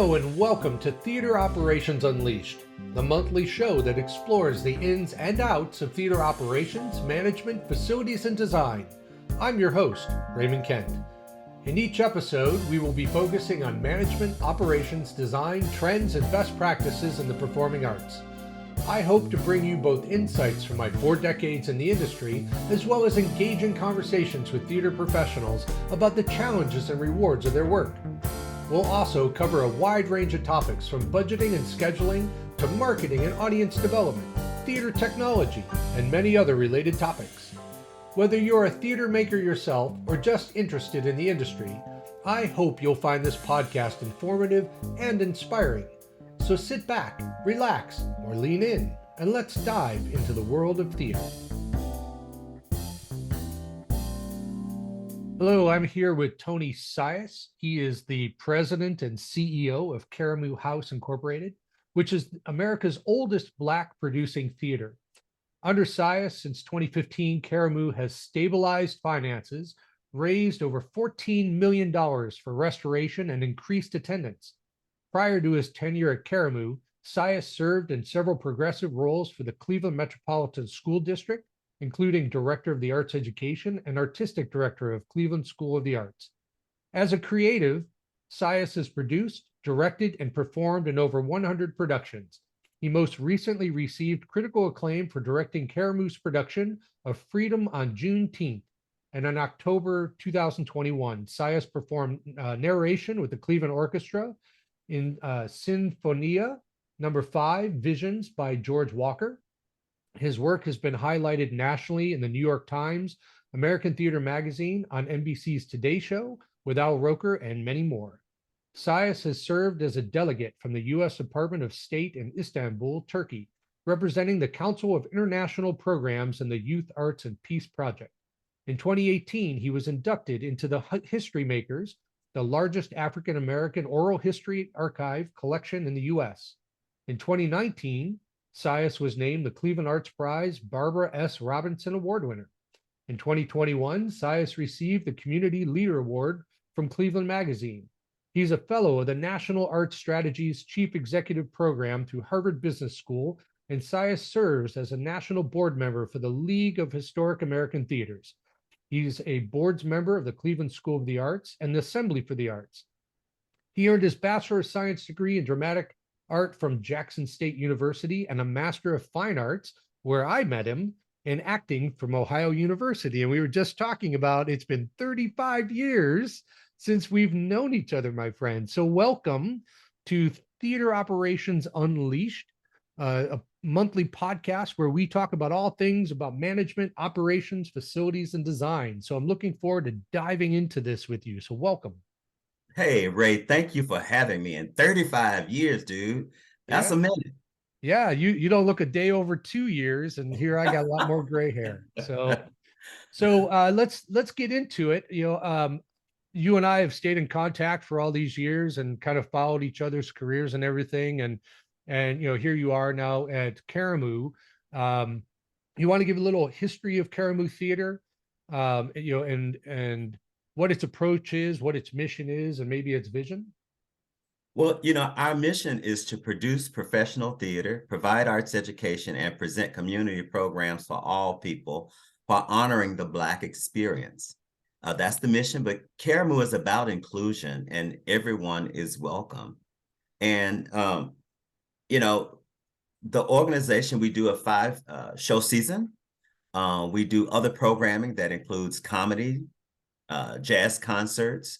Hello and welcome to Theater Operations Unleashed, the monthly show that explores the ins and outs of theater operations, management, facilities, and design. I'm your host, Raymond Kent. In each episode, we will be focusing on management, operations, design, trends, and best practices in the performing arts. I hope to bring you both insights from my 4 decades in the industry, as well as engaging conversations with theater professionals about the challenges and rewards of their work. We'll also cover a wide range of topics from budgeting and scheduling to marketing and audience development, theater technology, and many other related topics. Whether you're a theater maker yourself or just interested in the industry, I hope you'll find this podcast informative and inspiring. So sit back, relax, or lean in, and let's dive into the world of theater. Hello, I'm here with Tony Sias. He is the president and CEO of Karamu House Incorporated, which is America's oldest Black producing theater. Under Sias, since 2015, Karamu has stabilized finances, raised over $14 million for restoration, and increased attendance. Prior to his tenure at Karamu, Sias served in several progressive roles for the Cleveland Metropolitan School District, including Director of the Arts Education and Artistic Director of Cleveland School of the Arts. As a creative, Sias has produced, directed, and performed in over 100 productions. He most recently received critical acclaim for directing Karamu's production of Freedom on Juneteenth. And in October 2021, Sias performed narration with the Cleveland Orchestra in Sinfonia No. 5, Visions by George Walker. His work has been highlighted nationally in the New York Times, American Theater Magazine, on NBC's Today Show with Al Roker, and many more. Sias has served as a delegate from the U.S. Department of State in Istanbul, Turkey, representing the Council of International Programs and the Youth Arts and Peace Project. In 2018, he was inducted into the History Makers, the largest African-American oral history archive collection in the U.S. In 2019, Sias was named the Cleveland Arts Prize Barbara S. Robinson Award winner. In 2021, Sias received the Community Leader Award from Cleveland Magazine. He's a fellow of the National Arts Strategies Chief Executive Program through Harvard Business School, and Sias serves as a national board member for the League of Historic American Theaters. He's a board's member of the Cleveland School of the Arts and the Assembly for the Arts. He earned his Bachelor of Science degree in Dramatic Art from Jackson State University and a Master of Fine Arts, where I met him, in acting from Ohio University. And we were just talking about it's been 35 years since we've known each other, my friend. So welcome to Theater Operations Unleashed, a monthly podcast where we talk about all things about management, operations, facilities, and design. So I'm looking forward to diving into this with you. So welcome. Hey, Ray, thank you for having me. In 35 years, dude. That's a minute. Yeah, you don't look a day over 2 years, and here I got a lot more gray hair. So let's get into it. You and I have stayed in contact for all these years and kind of followed each other's careers and everything. And here you are now at Karamu. You want to give a little history of Karamu Theater, and what its approach is, what its mission is, and maybe its vision? Well, our mission is to produce professional theater, provide arts education, and present community programs for all people while honoring the Black experience. That's the mission, but Karamu is about inclusion and everyone is welcome. And, the organization, we do a 5-show season. We do other programming that includes comedy, jazz concerts,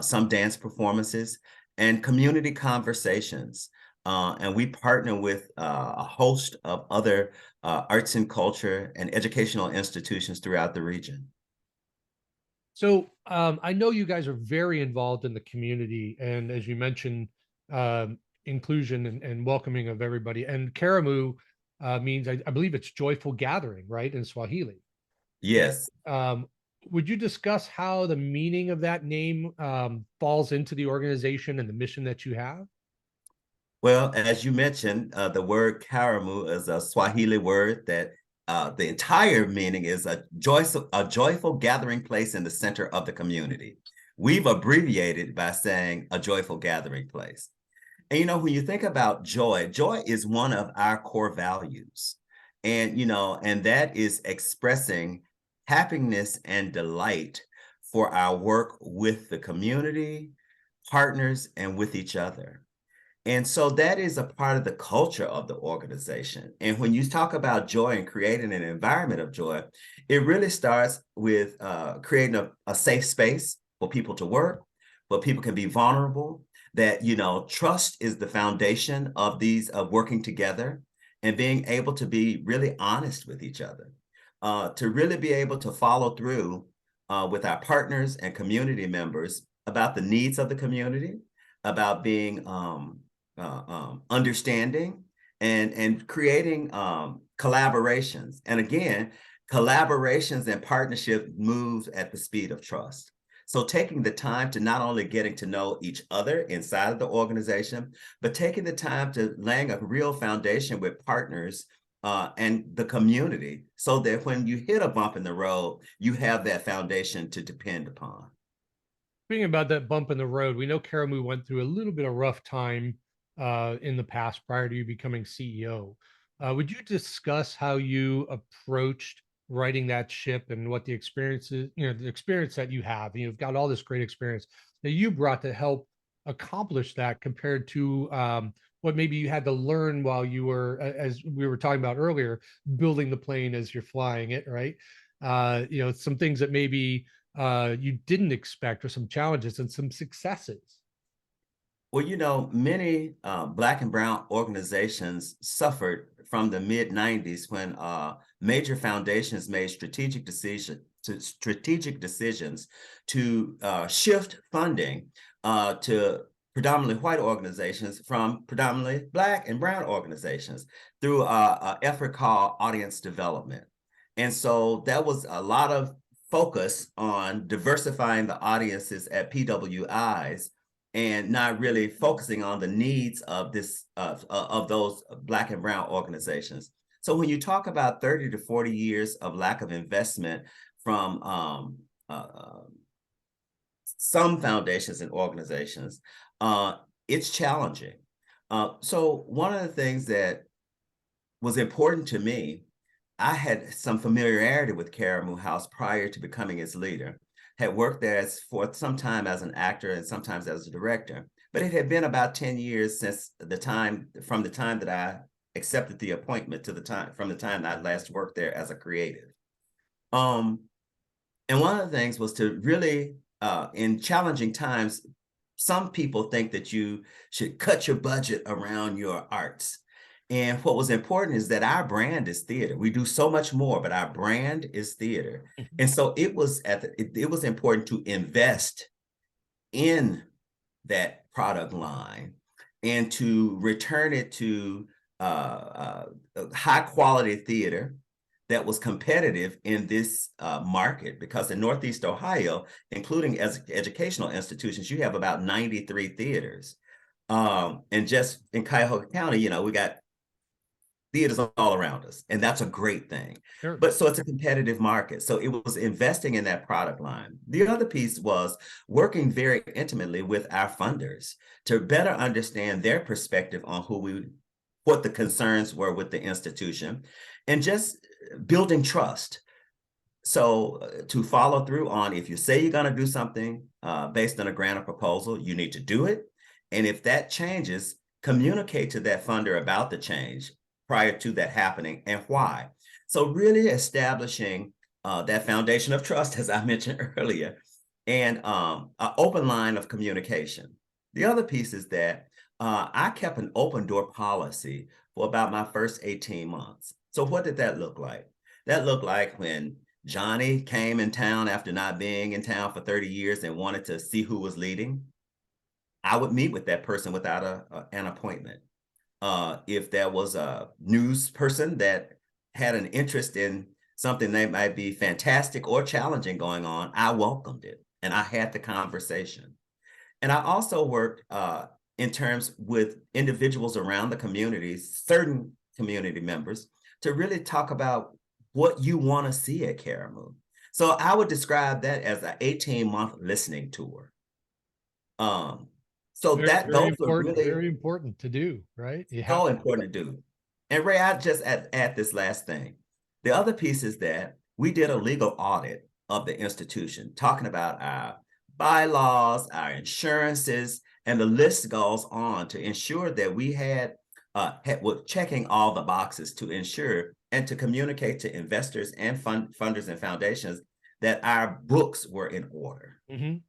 some dance performances, and community conversations. And we partner with a host of other arts and culture and educational institutions throughout the region. So I know you guys are very involved in the community, and as you mentioned, inclusion and welcoming of everybody. And Karamu means, I believe it's joyful gathering, right, in Swahili. Yes. Would you discuss how the meaning of that name falls into the organization and the mission that you have? Well, as you mentioned, the word Karamu is a Swahili word that the entire meaning is a joyful gathering place in the center of the community. We've abbreviated by saying a joyful gathering place. And, when you think about joy, joy is one of our core values. And that is expressing happiness and delight for our work with the community, partners, and with each other. And so that is a part of the culture of the organization. And when you talk about joy and creating an environment of joy, it really starts with creating a safe space for people to work, where people can be vulnerable, that, trust is the foundation of of working together and being able to be really honest with each other, to really be able to follow through with our partners and community members about the needs of the community, about being understanding and creating collaborations. And again, collaborations and partnership moves at the speed of trust. So taking the time to not only getting to know each other inside of the organization, but taking the time to laying a real foundation with partners and the community, so that when you hit a bump in the road, you have that foundation to depend upon. Speaking about that bump in the road, we know Karamu went through a little bit of rough time in the past prior to you becoming CEO. Would you discuss how you approached writing that ship and what the experiences, the experience that you have, and you've got all this great experience that you brought to help accomplish that compared to what maybe you had to learn while you were, as we were talking about earlier, building the plane as you're flying it, right? Some things that maybe you didn't expect, or some challenges and some successes. Well, many Black and Brown organizations suffered from the mid 90s, when major foundations made strategic decisions to shift funding to predominantly white organizations from predominantly Black and Brown organizations through an effort called audience development. And so that was a lot of focus on diversifying the audiences at PWIs, and not really focusing on the needs of those Black and Brown organizations. So when you talk about 30 to 40 years of lack of investment from some foundations and organizations, it's challenging. So one of the things that was important to me, I had some familiarity with Karamu House prior to becoming its leader. Had worked there for some time as an actor and sometimes as a director, but it had been about 10 years since from the time that I accepted the appointment from the time that I last worked there as a creative. And one of the things was to really, in challenging times, some people think that you should cut your budget around your arts. And what was important is that our brand is theater. We do so much more, but our brand is theater. Mhm. And so it was important to invest in that product line and to return it to high quality theater that was competitive in this market, because in Northeast Ohio, including as educational institutions, you have about 93 theaters. And just in Cuyahoga County, we got theaters all around us, and that's a great thing. Sure. But so it's a competitive market. So it was investing in that product line. The other piece was working very intimately with our funders to better understand their perspective on what the concerns were with the institution, and just building trust. So to follow through on, if you say you're going to do something based on a grant or proposal, you need to do it. And if that changes, communicate to that funder about the change prior to that happening and why. So really establishing that foundation of trust, as I mentioned earlier, and an open line of communication. The other piece is that I kept an open door policy for about my first 18 months. So what did that look like? That looked like when Johnny came in town after not being in town for 30 years and wanted to see who was leading, I would meet with that person without an appointment. If there was a news person that had an interest in something that might be fantastic or challenging going on, I welcomed it and I had the conversation. And I also worked in terms with individuals around the communities, certain community members, to really talk about what you want to see at Karamu. So I would describe that as an 18-month listening tour. So Very those were important, really very important to do, right? You have so to. important to do. And Ray, I just add this last thing. The other piece is that we did a legal audit of the institution, talking about our bylaws, our insurances, and the list goes on to ensure that we were checking all the boxes to ensure and to communicate to investors and funders and foundations that our books were in order. Mhm.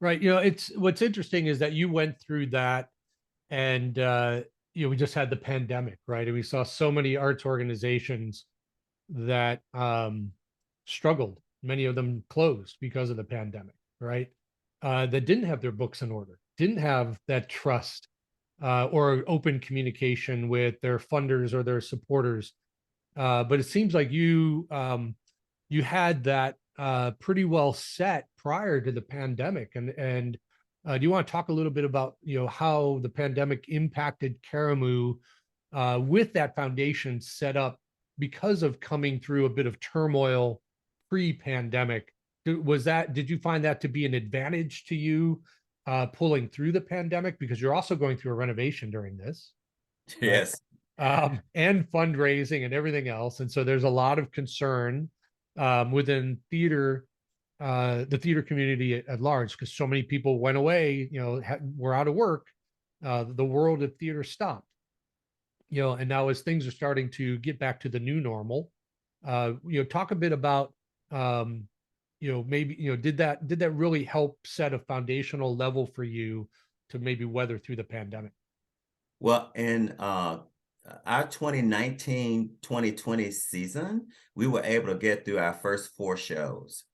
Right. You know, it's what's interesting is that you went through that and we just had the pandemic, right? And we saw so many arts organizations that struggled. Many of them closed because of the pandemic, right? That didn't have their books in order, didn't have that trust or open communication with their funders or their supporters. But it seems like you had that pretty well set prior to the pandemic. And do you want to talk a little bit about how the pandemic impacted Karamu with that foundation set up because of coming through a bit of turmoil pre-pandemic? Did you find that to be an advantage to you pulling through the pandemic, because you're also going through a renovation during this, right? Yes. And fundraising and everything else. And so there's a lot of concern within the theater community at large, because so many people went away, were out of work. The world of theater stopped, and now as things are starting to get back to the new normal, talk a bit about, maybe, did that really help set a foundational level for you to maybe weather through the pandemic? Well, in our 2019-2020 season, we were able to get through our first 4 shows.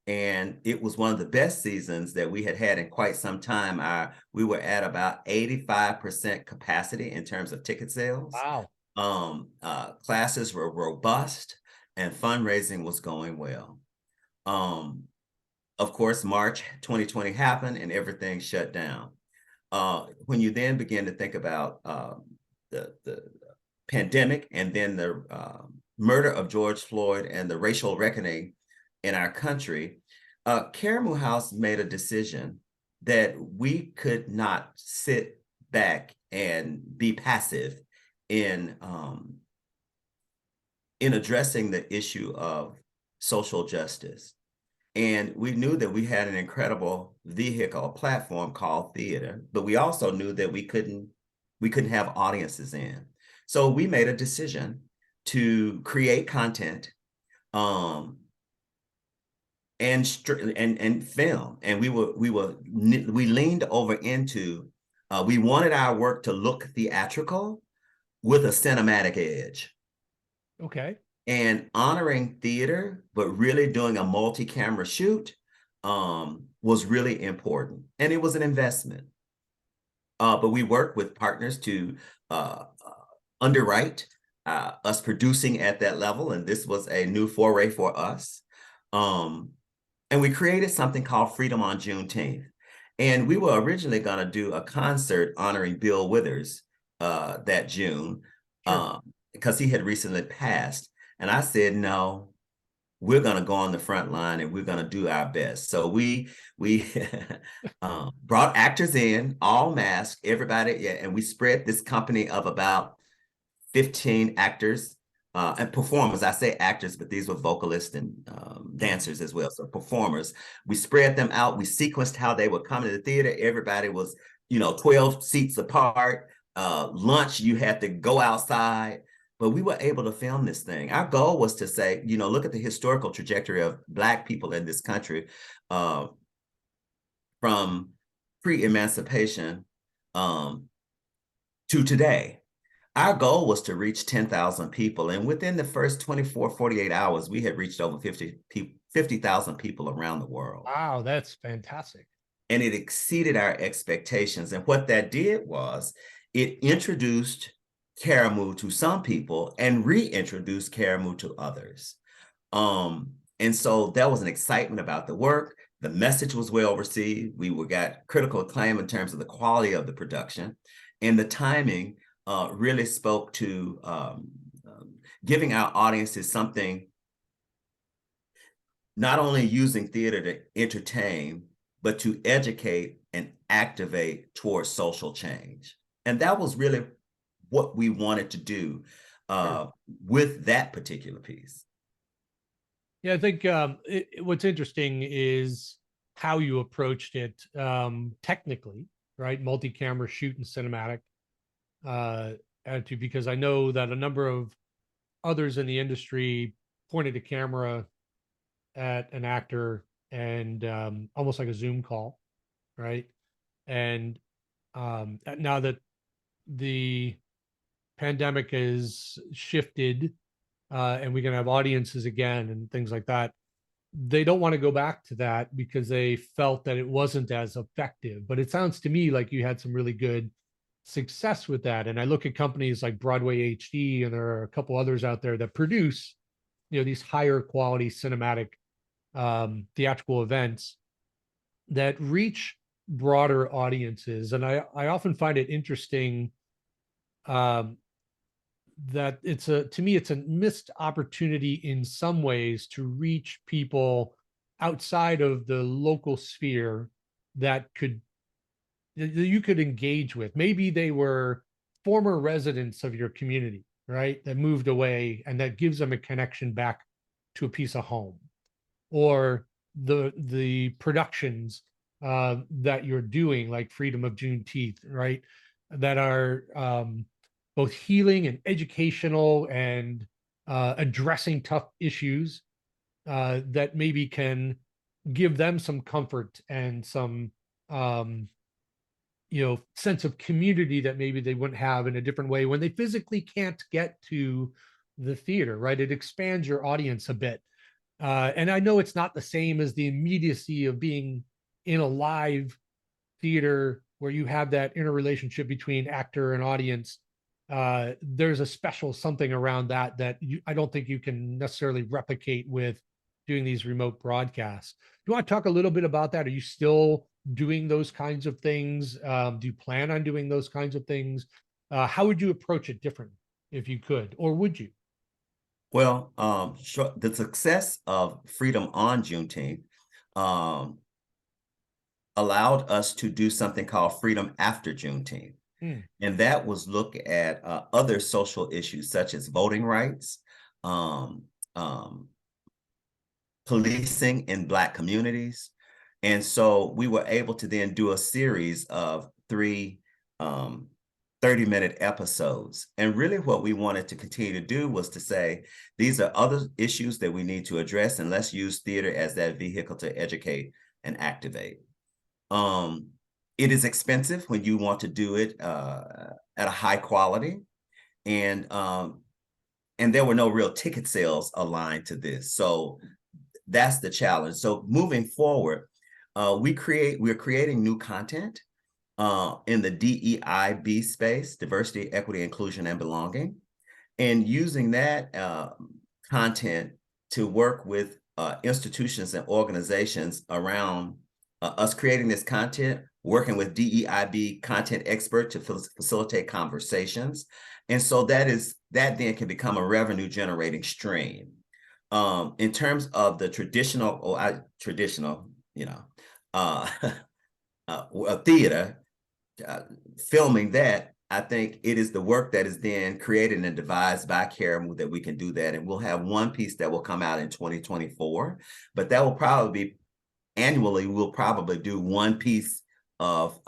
And it was one of the best seasons that we had had in quite some time. We were at about 85% capacity in terms of ticket sales. Wow. Classes were robust and fundraising was going well. Of course, March 2020 happened and everything shut down. When you then begin to think about the pandemic and then the murder of George Floyd and the racial reckoning in our country, Karamu House made a decision that we could not sit back and be passive in addressing the issue of social justice. And we knew that we had an incredible vehicle, a platform called theater, but we also knew that we couldn't have audiences in. So we made a decision to create content and film. And we leaned over into we wanted our work to look theatrical with a cinematic edge. Okay. And honoring theater, but really doing a multi-camera shoot was really important. And it was an investment. But we worked with partners to underwrite us producing at that level. And this was a new foray for us. And we created something called Freedom on Juneteenth. And we were originally going to do a concert honoring Bill Withers that June, Sure. because he had recently passed. And I said, no, we're going to go on the front line and we're going to do our best. So we brought actors in, all masked, everybody, yeah, and we spread this company of about 15 actors and performers. I say actors, but these were vocalists and dancers as well. So performers, we spread them out. We sequenced how they would come to the theater. Everybody was, 12 seats apart. Lunch, you had to go outside. But we were able to film this thing. Our goal was to say, look at the historical trajectory of Black people in this country from pre-emancipation to today. Our goal was to reach 10,000 people. And within the first 24, 48 hours, we had reached over 50,000 people around the world. Wow, that's fantastic. And it exceeded our expectations. And what that did was it introduced Karamu to some people and reintroduced Karamu to others. And so there was an excitement about the work. The message was well received. We got critical acclaim in terms of the quality of the production, and the timing really spoke to giving our audiences something, not only using theater to entertain, but to educate and activate towards social change. And that was really what we wanted to do with that particular piece. Yeah, I think what's interesting is how you approached it technically, right? Multi-camera shoot and cinematic attitude, because I know that a number of others in the industry pointed a camera at an actor and almost like a Zoom call, right? And now that the pandemic is shifted and we can have audiences again and things like that, they don't want to go back to that because they felt that it wasn't as effective. But it sounds to me like you had some really good success with that. And I look at companies like Broadway HD, and there are a couple others out there that produce, these higher quality cinematic theatrical events that reach broader audiences. And I often find it interesting um, that to me, it's a missed opportunity in some ways to reach people outside of the local sphere that you could engage with. Maybe they were former residents of your community, right? That moved away, and that gives them a connection back to a piece of home, or the productions that you're doing, like Freedom of Juneteenth, right? That are both healing and educational and addressing tough issues that maybe can give them some comfort and some um, sense of community that maybe they wouldn't have in a different way when they physically can't get to the theater, right? It expands your audience a bit. And I know it's not the same as the immediacy of being in a live theater where you have that interrelationship between actor and audience. There's a special something around that I don't think you can necessarily replicate with doing these remote broadcasts. Do you want to talk a little bit about that? Are you still doing those kinds of things? Do you plan on doing those kinds of things? How would you approach it different if you could, or would you? Well, sure, the success of Freedom on Juneteenth um, allowed us to do something called Freedom After Juneteenth. Hmm. And that was look at other social issues such as voting rights, um, um, policing in Black communities. And so we were able to then do a series of three 30-minute episodes. And really what we wanted to continue to do was to say, these are other issues that we need to address, and let's use theater as that vehicle to educate and activate. It is expensive when you want to do it at a high quality. And there were no real ticket sales aligned to this. So that's the challenge. So moving forward, we're creating new content in the DEIB space, diversity, equity, inclusion, and belonging, and using that content to work with institutions and organizations around us creating this content, working with DEIB content expert to facilitate conversations. And so that then can become a revenue generating stream. In terms of the traditional, theater, filming that, I think it is the work that is then created and devised by Karamu that we can do that. And we'll have one piece that will come out in 2024, but that will probably be annually. We'll probably do one piece of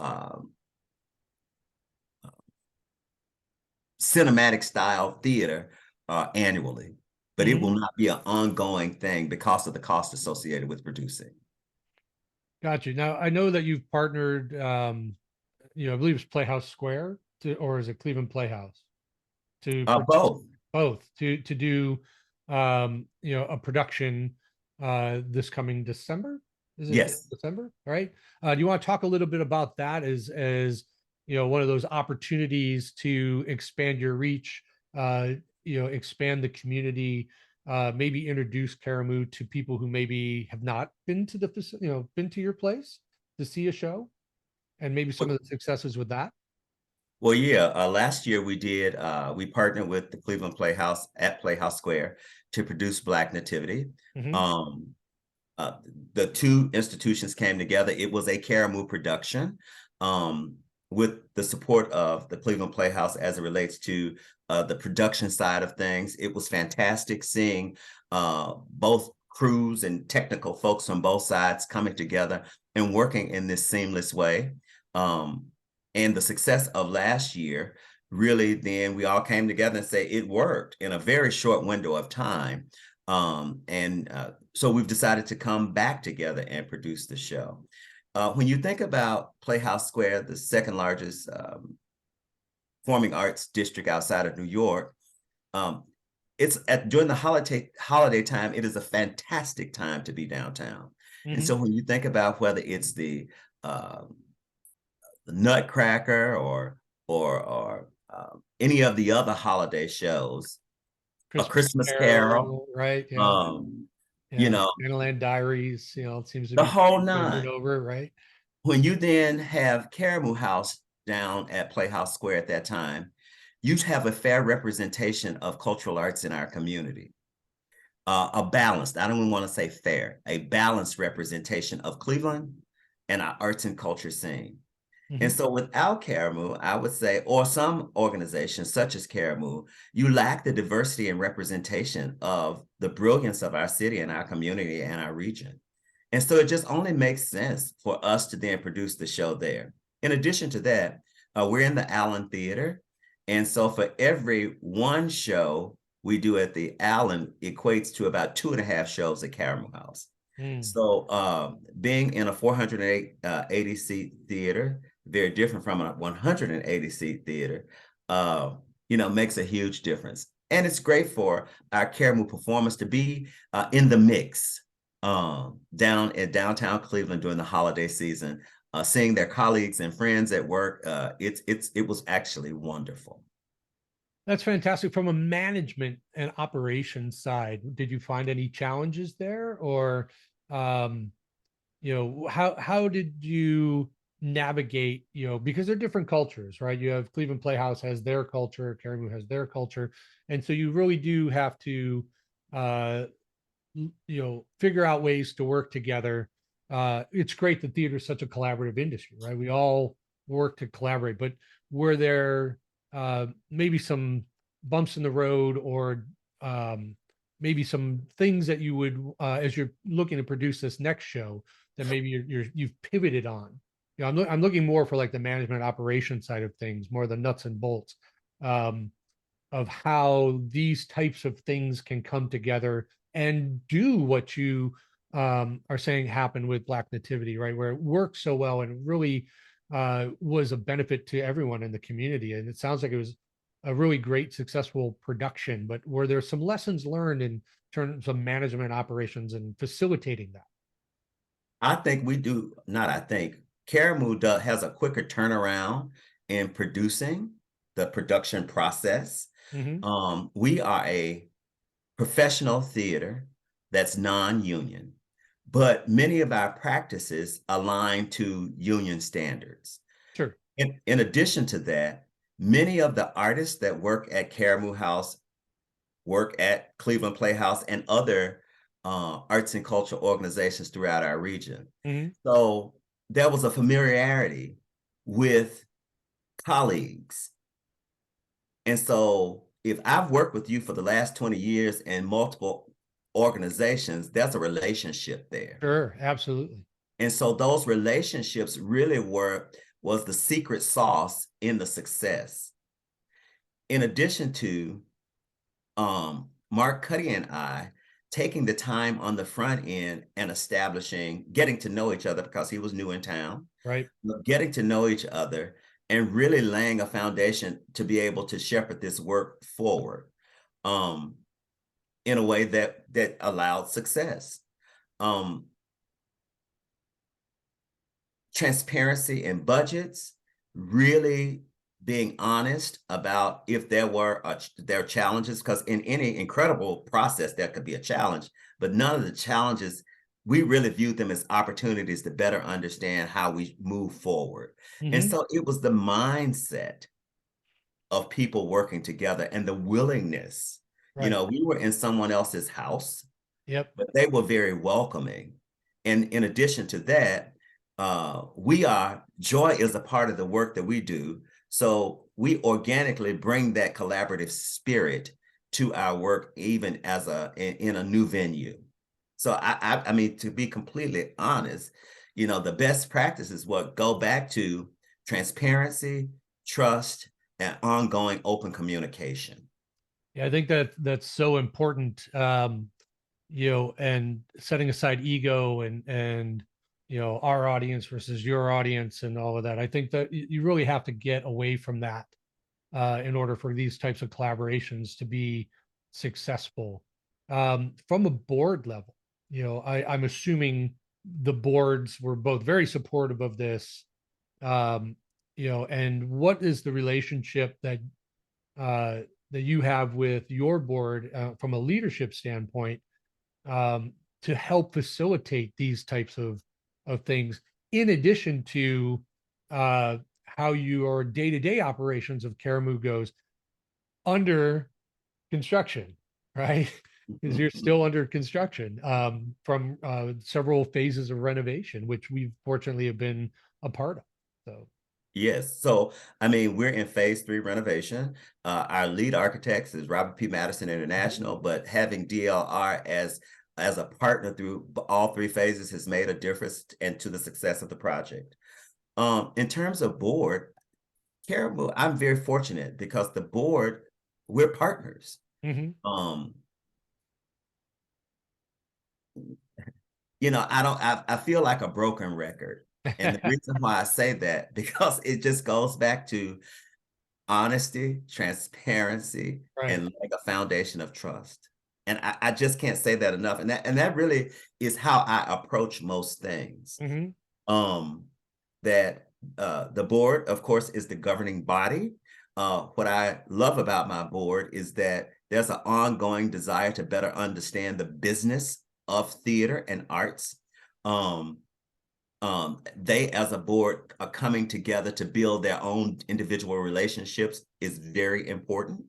cinematic style theater annually, but it will not be an ongoing thing because of the cost associated with producing. Got you. Now I know that you've partnered, I believe it's Playhouse Square or is it Cleveland Playhouse to Both. both to do, a production this coming December. Is it Yes. December? All right. Do you want to talk a little bit about that as one of those opportunities to expand your reach, expand the community, maybe introduce Karamu to people who maybe have not been to the facility, been to your place to see a show, and maybe some of the successes with that? Well, yeah. Last year we partnered with the Cleveland Playhouse at Playhouse Square to produce Black Nativity. Mhm. Um, the two institutions came together. It was a Karamu production, with the support of the Cleveland Playhouse as it relates to the production side of things. It was fantastic seeing both crews and technical folks on both sides coming together and working in this seamless way. And the success of last year, really, then we all came together and say it worked in a very short window of time. So we've decided to come back together and produce the show. When you think about Playhouse Square, the second largest performing arts district outside of New York, it's during the holiday time, it is a fantastic time to be downtown. And so when you think about whether it's the Nutcracker or any of the other holiday shows, A Christmas Carol, right? Yeah. you know, Fantasyland Diaries, it seems to the be whole moving nine. over, right? When you then have Karamu House down at Playhouse Square at that time, you have a fair representation of cultural arts in our community. A balanced, I don't even want to say fair, a balanced representation of Cleveland and our arts and culture scene. And so without Karamu, I would say, or some organizations such as Karamu, you lack the diversity and representation of the brilliance of our city and our community and our region. And so it just only makes sense for us to then produce the show there. In addition to that, we're in the Allen Theater. And so for every one show we do at the Allen equates to about 2.5 shows at Karamu House. So being in a 480 seat theater, very different from a 180 seat theater, makes a huge difference. And it's great for our Karamu performers to be in the mix down in downtown Cleveland during the holiday season, seeing their colleagues and friends at work. It was actually wonderful. That's fantastic. From a management and operations side, did you find any challenges there, or how did you navigate? Because they're different cultures, right? You have Cleveland Playhouse has their culture, Karamu has their culture, and so you really do have to figure out ways to work together. It's great that theater is such a collaborative industry, right? We all work to collaborate, but were there maybe some bumps in the road, or maybe some things that you would, as you're looking to produce this next show, that maybe you've pivoted on? I'm looking more for like the management operation side of things, more the nuts and bolts of how these types of things can come together and do what you are saying happened with Black Nativity, right? Where it worked so well and really was a benefit to everyone in the community. And it sounds like it was a really great, successful production. But were there some lessons learned in terms of management operations and facilitating that? I think we do, not I think, Karamu has a quicker turnaround in producing the production process. We are a professional theater that's non-union, but many of our practices align to union standards. Sure. In addition to that, many of the artists that work at Karamu House work at Cleveland Playhouse and other arts and culture organizations throughout our region. So there was a familiarity with colleagues. And so if I've worked with you for the last 20 years in multiple organizations, there's a relationship there. Sure, absolutely. And so those relationships really was the secret sauce in the success. In addition to Mark Cuddy and I taking the time on the front end and getting to know each other, because he was new in town, right? Getting to know each other and really laying a foundation to be able to shepherd this work forward in a way that allowed success. Transparency in budgets, really being honest about if there are challenges, because in any incredible process, there could be a challenge, but none of the challenges, we really viewed them as opportunities to better understand how we move forward. And so it was the mindset of people working together and the willingness. Right. We were in someone else's house, Yep. but they were very welcoming. And in addition to that, joy is a part of the work that we do. So we organically bring that collaborative spirit to our work, even in a new venue. So I mean, to be completely honest, the best practices what go back to transparency, trust, and ongoing open communication. Yeah, I think that that's so important. And setting aside ego and our audience versus your audience and all of that. I think that you really have to get away from that in order for these types of collaborations to be successful. From a board level, I'm assuming the boards were both very supportive of this. Um, and what is the relationship uh, that you have with your board from a leadership standpoint um, to help facilitate these types of things, in addition to how your day-to-day operations of Karamu goes under construction, right? Because you're still under construction from several phases of renovation, which we fortunately have been a part of. So, Yes. So, I mean, we're in phase 3 renovation. Our lead architects is Robert P. Madison International, but having DLR as a partner through all 3 phases has made a difference and to the success of the project. In terms of board, Caribou, I'm very fortunate because the board, we're partners. mm-hmm. Um, I feel like a broken record. And the reason why I say that, because it just goes back to honesty, transparency, Right. and like a foundation of trust. And I just can't say that enough. And that really is how I approach most things. Mm-hmm. Um, that the board, of course, is the governing body. What I love about my board is that there's an ongoing desire to better understand the business of theater and arts. Um, they as a board are coming together to build their own individual relationships is very important.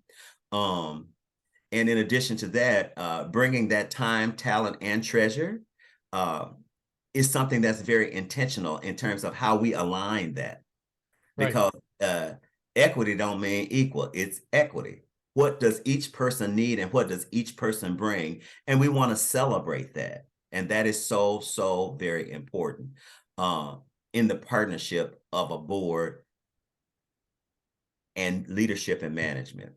Um, and in addition to that, bringing that time, talent, and treasure uh, is something that's very intentional in terms of how we align that. Right. Because equity don't mean equal, it's equity. What does each person need and what does each person bring? And we want to celebrate that. And that is so, so very important uh, in the partnership of a board and leadership and management.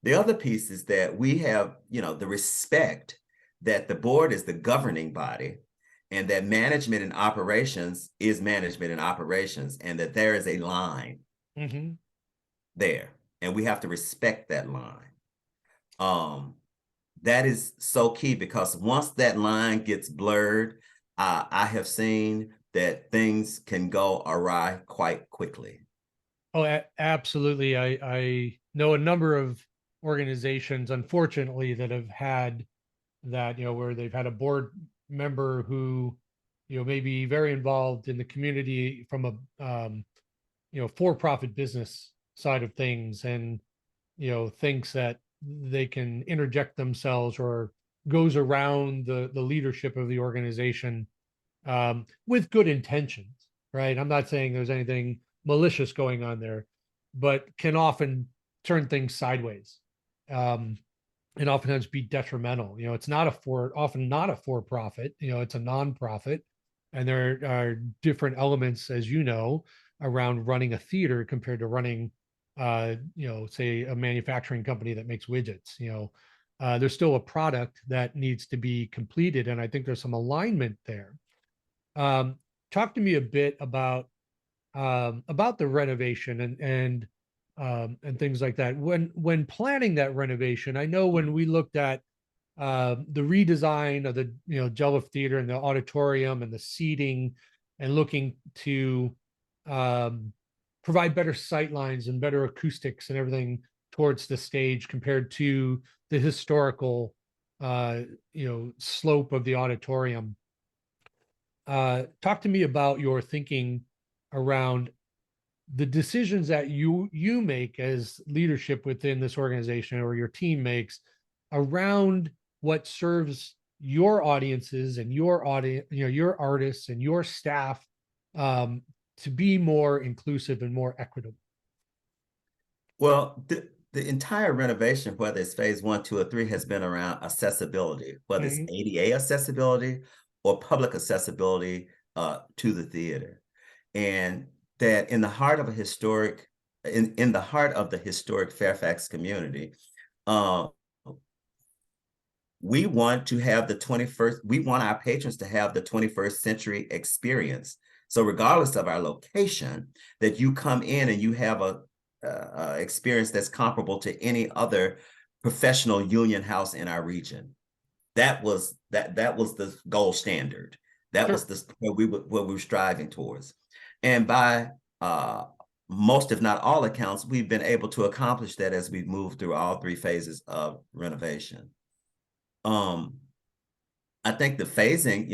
The other piece is that we have, the respect that the board is the governing body and that management and operations is management and operations, and that there is a line Mm-hmm. there, and we have to respect that line. That is so key because once that line gets blurred, I have seen that things can go awry quite quickly. Oh, absolutely. I know a number of organizations, unfortunately, that have had that, where they've had a board member who, may be very involved in the community from a, for-profit business side of things and, thinks that they can interject themselves or goes around the leadership of the organization with good intentions, right? I'm not saying there's anything malicious going on there, but can often turn things sideways um, and oftentimes be detrimental. It's often not a for-profit, it's a non-profit. And there are different elements, as you know, around running a theater compared to running, say a manufacturing company that makes widgets. There's still a product that needs to be completed. And I think there's some alignment there. Um, Talk to me a bit about the renovation and things like that. When planning that renovation, I know when we looked at the redesign of the Jello Theater and the auditorium and the seating, and looking to um, provide better sight lines and better acoustics and everything towards the stage compared to the historical slope of the auditorium. Talk to me about your thinking around the decisions that you make as leadership within this organization or your team makes around what serves your audiences and your audience, your artists and your staff, um, to be more inclusive and more equitable? Well, the entire renovation, whether it's phase 1, 2, or 3, has been around accessibility, whether it's Mhm. ADA accessibility or public accessibility to the theater. And that in the heart of a historic, in the heart of the historic Fairfax community, uh, we want to have the 21st, we want our patrons to have the 21st century experience. So regardless of our location, that you come in and you have a experience that's comparable to any other professional union house in our region. That was the gold standard. That was Sure. the what we were striving towards. And by most, if not all accounts, we've been able to accomplish that as we move through all 3 phases of renovation. I think the phasing,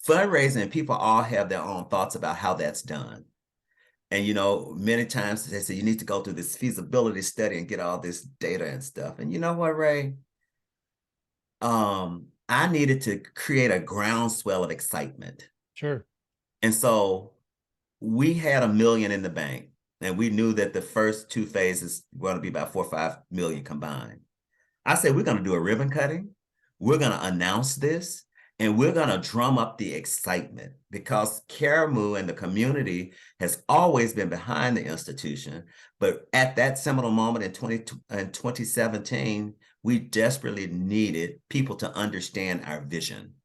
fundraising, people all have their own thoughts about how that's done. And, many times they say you need to go through this feasibility study and get all this data and stuff. And you know what, Ray? I needed to create a groundswell of excitement. Sure. And so we had $1 million in the bank, and we knew that the first 2 phases were going to be about 4 or 5 million combined. I said, we're going to do a ribbon cutting. We're going to announce this, and we're going to drum up the excitement, because Karamu and the community has always been behind the institution. But at that seminal moment in 2017, we desperately needed people to understand our vision.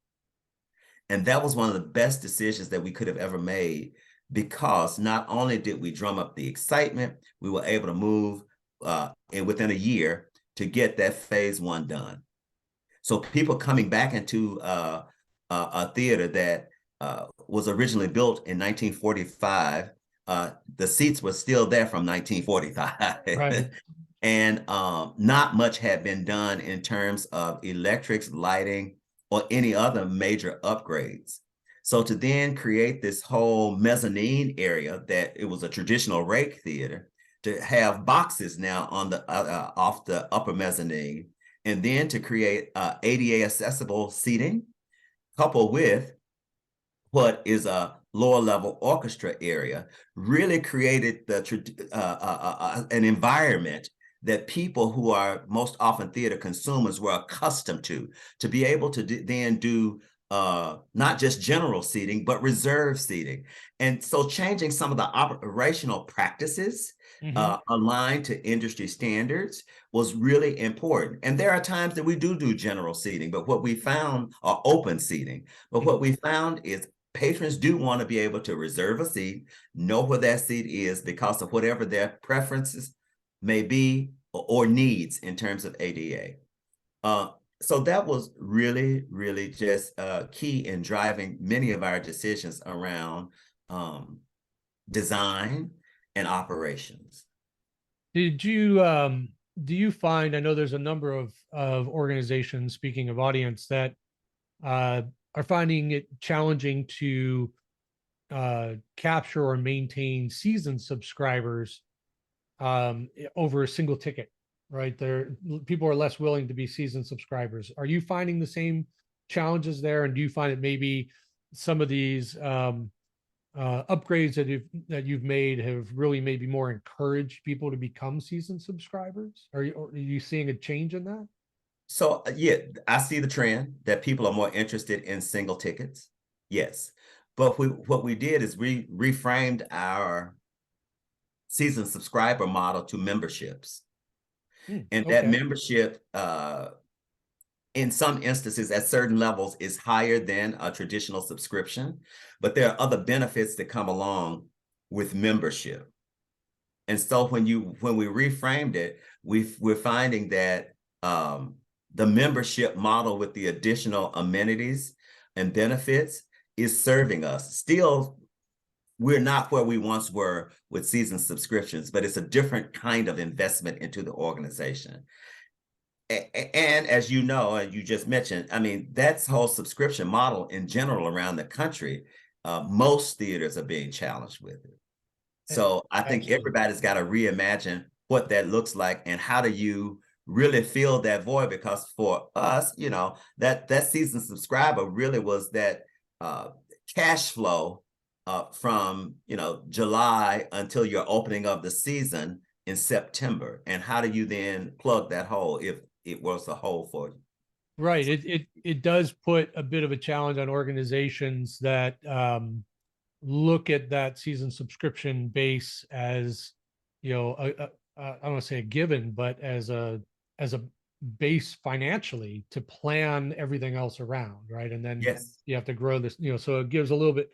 And that was one of the best decisions that we could have ever made, because not only did we drum up the excitement, we were able to move and within a year to get that phase 1 done. So people coming back into a theater that was originally built in 1945, the seats were still there from 1945. Right. And not much had been done in terms of electrics, lighting, or any other major upgrades. So to then create this whole mezzanine area, that it was a traditional rake theater, to have boxes now on the off the upper mezzanine, and then to create ADA accessible seating, coupled with what is a lower level orchestra area, really created an environment that people who are most often theater consumers were accustomed to be able to then do not just general seating, but reserve seating. And so changing some of the operational practices Mm-hmm. aligned to industry standards was really important. And there are times that we do general seating, but what we found, or open seating, but what we found is patrons do want to be able to reserve a seat, know where that seat is because of whatever their preferences may be or needs in terms of ADA. So that was really, really just key in driving many of our decisions around design and operations. Did you do you find, I know there's a number of organizations, speaking of audience, that are finding it challenging to capture or maintain season subscribers over a single ticket, right? There, people are less willing to be season subscribers. Are you finding the same challenges there? And do you find that maybe some of these upgrades that you've made have really maybe more encouraged people to become season subscribers? Are you seeing a change in that? So yeah, I see the trend that people are more interested in single tickets. Yes. But what we did is we reframed our season subscriber model to memberships. And that Okay. membership, in some instances, at certain levels, is higher than a traditional subscription. But there are other benefits that come along with membership. And so when we reframed it, we're finding that the membership model with the additional amenities and benefits is serving us. Still, we're not where we once were with season subscriptions, but it's a different kind of investment into the organization. And as you know, and you just mentioned, I mean, that's whole subscription model in general around the country, most theaters are being challenged with it. So I think Absolutely. everybody's got to reimagine what that looks like, and how do you really filled that void, because for us, that season subscriber really was that cash flow from July until your opening of the season in September. And how do you then plug that hole if it was a hole for you? Right. It does put a bit of a challenge on organizations that look at that season subscription base as, I don't want to say a given, but as a base financially to plan everything else around, right? And then Yes. you have to grow this, so it gives a little bit,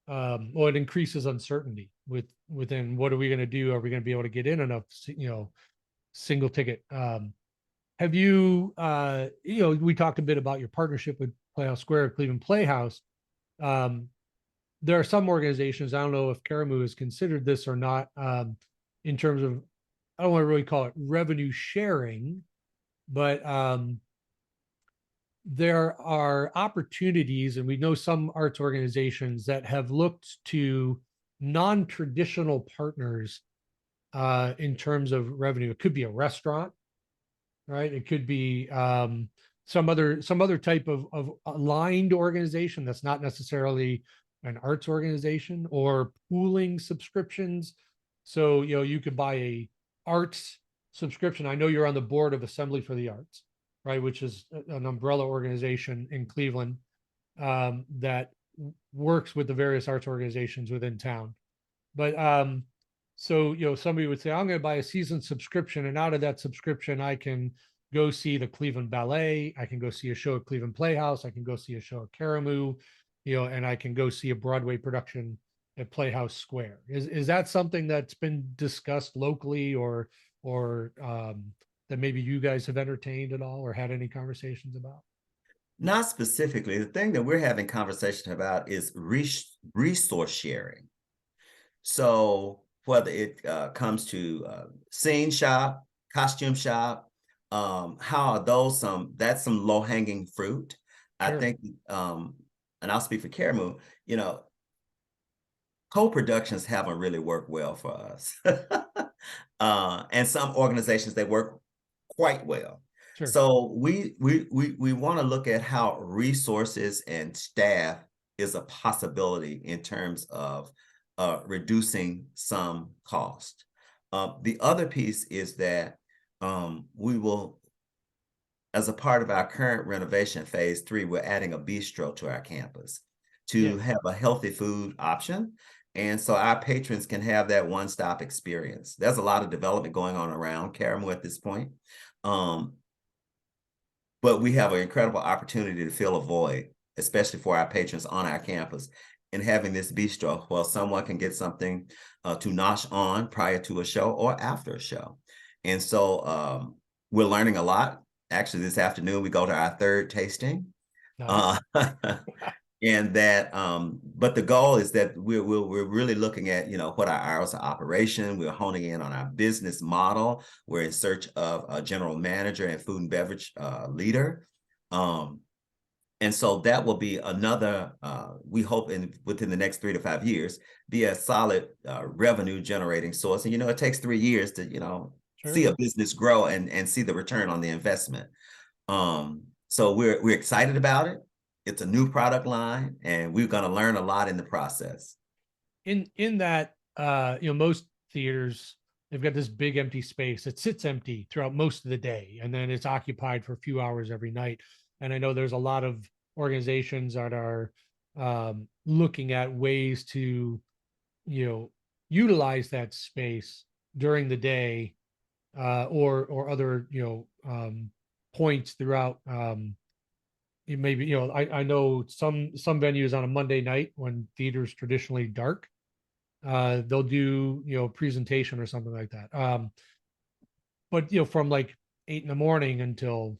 well, it increases uncertainty within what are we going to do? Are we going to be able to get in enough, single ticket? Have you, we talked a bit about your partnership with Playhouse Square, Cleveland Playhouse. Um, there are some organizations, I don't know if Karamu has considered this or not, in terms of, I don't want to really call it revenue sharing, but there are opportunities, and we know some arts organizations that have looked to non-traditional partners in terms of revenue. It could be a restaurant, right? It could be some other type of aligned organization that's not necessarily an arts organization, or pooling subscriptions. So, you could buy a arts subscription. I know you're on the board of Assembly for the Arts, right? Which is an umbrella organization in Cleveland that works with the various arts organizations within town. But so, somebody would say, I'm going to buy a season subscription, and out of that subscription, I can go see the Cleveland Ballet. I can go see a show at Cleveland Playhouse. I can go see a show at Karamu, and I can go see a Broadway production at Playhouse Square. Is that something that's been discussed locally, or that maybe you guys have entertained at all or had any conversations about? Not specifically. The thing that we're having conversation about is resource sharing. So whether it comes to scene shop, costume shop, how are those that's some low hanging fruit. I Sure. think, and I'll speak for Karamu, co-productions haven't really worked well for us. And some organizations, they work quite well. Sure. So we want to look at how resources and staff is a possibility in terms of reducing some cost. The other piece is that we will, as a part of our current renovation phase 3, we're adding a bistro to our campus Yeah. to have a healthy food option. And so our patrons can have that one-stop experience. There's a lot of development going on around Karamu at this point. But we have an incredible opportunity to fill a void, especially for our patrons on our campus, in having this bistro where someone can get something to nosh on prior to a show or after a show. And so we're learning a lot. Actually, this afternoon, we go to our third tasting. Nice. And that, but the goal is that we're really looking at, what our hours of operation. We're honing in on our business model. We're in search of a general manager and food and beverage leader. And so that will be another, we hope within the next 3 to 5 years, be a solid revenue generating source. And, it takes 3 years to, Sure. see a business grow and see the return on the investment. So we're excited about it. It's a new product line, and we're going to learn a lot in the process. In that, most theaters, they've got this big empty space. It sits empty throughout most of the day, and then it's occupied for a few hours every night. And I know there's a lot of organizations that are looking at ways to, utilize that space during the day, or other, points throughout. Maybe, I know some venues on a Monday night when theater's traditionally dark, they'll do, presentation or something like that. But from like 8 in the morning until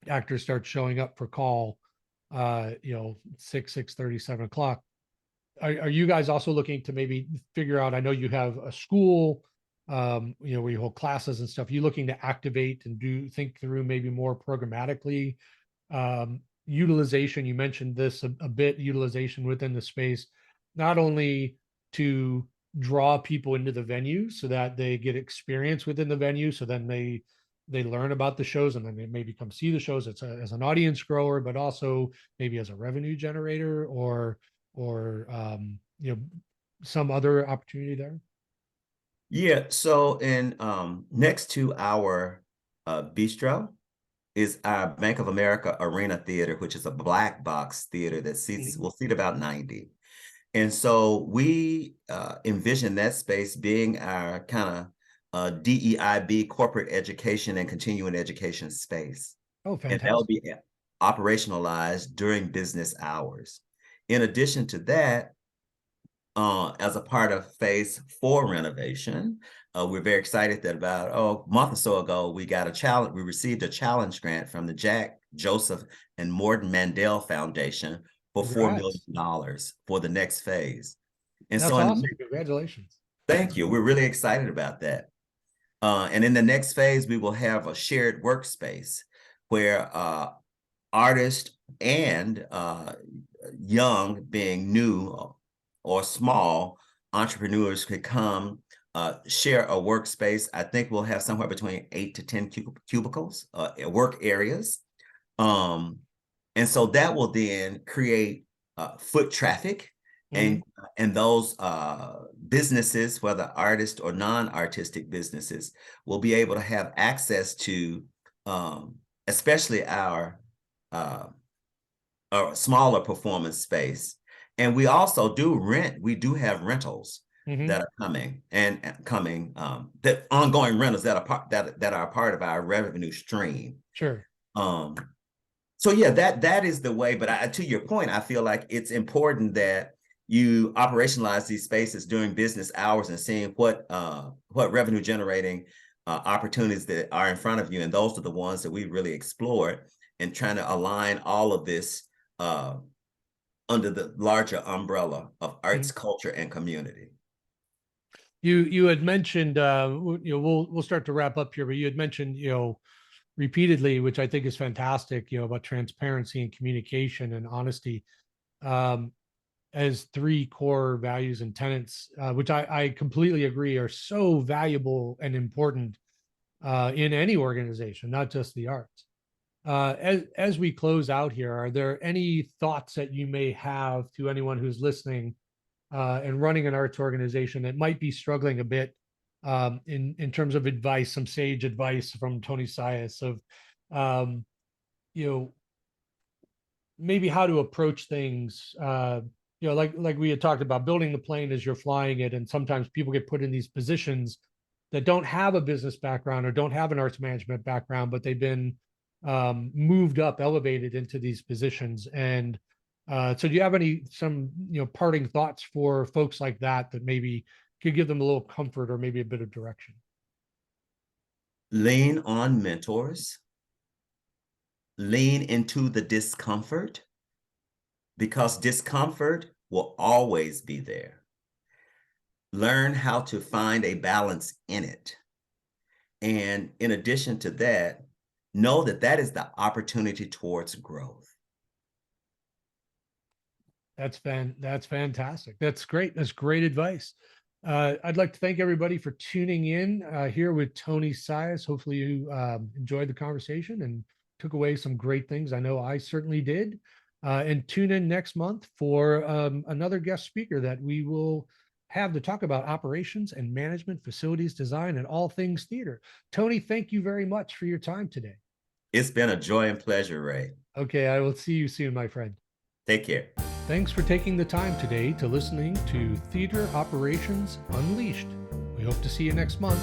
actors start showing up for call, 6:30, 7 o'clock. Are you guys also looking to maybe figure out, I know you have a school, where you hold classes and stuff, you looking to activate and think through maybe more programmatically, utilization? You mentioned this a bit, utilization within the space, not only to draw people into the venue so that they get experience within the venue, so then they they learn about the shows and then they maybe come see the shows as an audience grower, but also maybe as a revenue generator or some other opportunity there? Yeah, so in next to our bistro is our Bank of America Arena Theater, which is a black box theater that will seat about 90. And so we envision that space being our kind of DEIB, corporate education and continuing education space. Oh, And that will fantastic. be operationalized during business hours. In addition to that, as a part of phase 4 renovation, we're very excited that about a month or so ago, we received a challenge grant from the Jack, Joseph, and Morton Mandel Foundation for $4 Congrats. million for the next phase. And That's so awesome. Congratulations. thank you. We're really excited about that. And in the next phase, we will have a shared workspace where artists and young, being new or small entrepreneurs could come share a workspace. I think we'll have somewhere between 8 to 10 cubicles, work areas. And so that will then create foot traffic, and those businesses, whether artist or non-artistic businesses, will be able to have access to especially our smaller performance space. And we also we do have rentals that are coming that ongoing rentals that are a part of our revenue stream. Sure. So yeah, that is the way. But to your point, I feel like it's important that you operationalize these spaces during business hours and seeing what revenue generating opportunities that are in front of you. And those are the ones that we really explored, and trying to align all of this under the larger umbrella of arts, culture, and community. You had mentioned we'll start to wrap up here, but you had mentioned repeatedly, which I think is fantastic, about transparency and communication and honesty as 3 core values and tenets, which I completely agree are so valuable and important in any organization, not just the arts. As we close out here, are there any thoughts that you may have to anyone who's listening and running an arts organization that might be struggling a bit in terms of advice, some sage advice from Tony Sias of maybe how to approach things, like we had talked about, building the plane as you're flying it, and sometimes people get put in these positions that don't have a business background or don't have an arts management background, but they've been moved up, elevated into these positions. And so do you have some parting thoughts for folks like that maybe could give them a little comfort or maybe a bit of direction? Lean on mentors. Lean into the discomfort, because discomfort will always be there. Learn how to find a balance in it. And in addition to that, know that that is the opportunity towards growth. That's fantastic. That's great. That's great advice. I'd like to thank everybody for tuning in here with Tony Sias. Hopefully you enjoyed the conversation and took away some great things. I know I certainly did. And tune in next month for another guest speaker that we will have to talk about operations and management, facilities design, and all things theater. Tony, thank you very much for your time today. It's been a joy and pleasure, Ray. Okay, I will see you soon, my friend. Take care. Thanks for taking the time today to listening to Theater Operations Unleashed. We hope to see you next month.